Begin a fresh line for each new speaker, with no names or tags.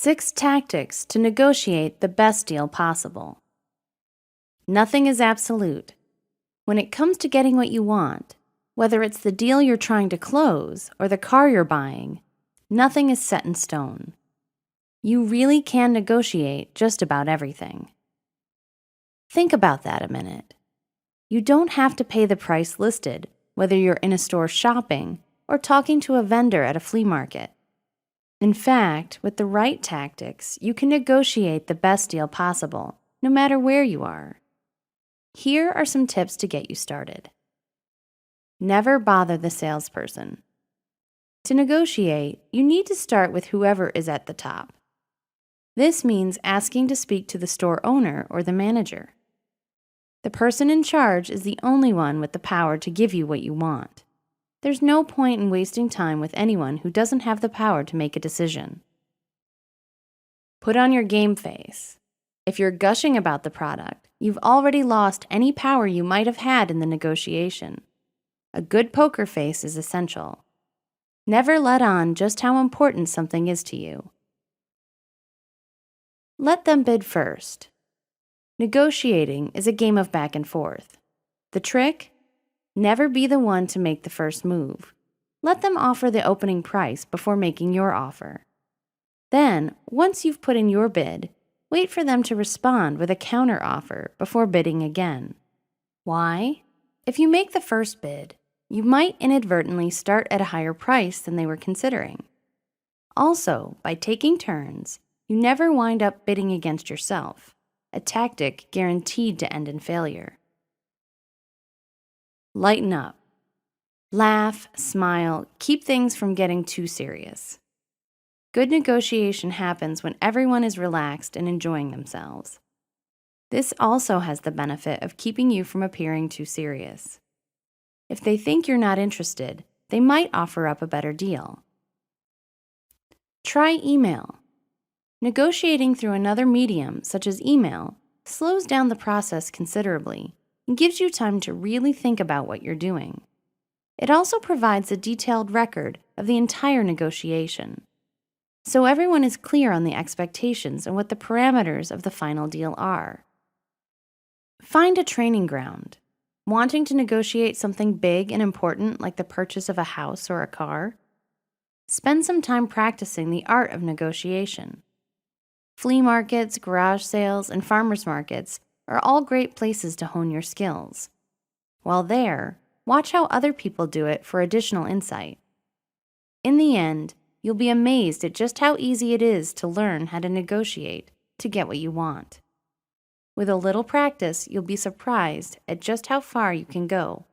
6 tactics to negotiate the best deal possible. Nothing is absolute. When it comes to getting what you want, whether it's the deal you're trying to close or the car you're buying, nothing is set in stone. You really can negotiate just about everything. Think about that a minute. You don't have to pay the price listed, whether you're in a store shopping or talking to a vendor at a flea market. In fact, with the right tactics, you can negotiate the best deal possible, no matter where you are. Here are some tips to get you started. Never bother the salesperson. To negotiate, you need to start with whoever is at the top. This means asking to speak to the store owner or the manager. The person in charge is the only one with the power to give you what you want. There's no point in wasting time with anyone who doesn't have the power to make a decision. Put on your game face. If you're gushing about the product, you've already lost any power you might have had in the negotiation. A good poker face is essential. Never let on just how important something is to you. Let them bid first. Negotiating is a game of back and forth. The trick? Never be the one to make the first move. Let them offer the opening price before making your offer. Then, once you've put in your bid, wait for them to respond with a counter offer before bidding again. Why? If you make the first bid, you might inadvertently start at a higher price than they were considering. Also, by taking turns, you never wind up bidding against yourself, a tactic guaranteed to end in failure. Lighten up. Laugh, smile, keep things from getting too serious. Good negotiation happens when everyone is relaxed and enjoying themselves. This also has the benefit of keeping you from appearing too serious. If they think you're not interested, they might offer up a better deal. Try email. Negotiating through another medium, such as email, slows down the process considerably and gives you time to really think about what you're doing. It also provides a detailed record of the entire negotiation, so everyone is clear on the expectations and what the parameters of the final deal are. Find a training ground. Wanting to negotiate something big and important like the purchase of a house or a car? Spend some time practicing the art of negotiation. Flea markets, garage sales, and farmers markets are all great places to hone your skills. While there, watch how other people do it for additional insight. In the end, you'll be amazed at just how easy it is to learn how to negotiate to get what you want. With a little practice, you'll be surprised at just how far you can go.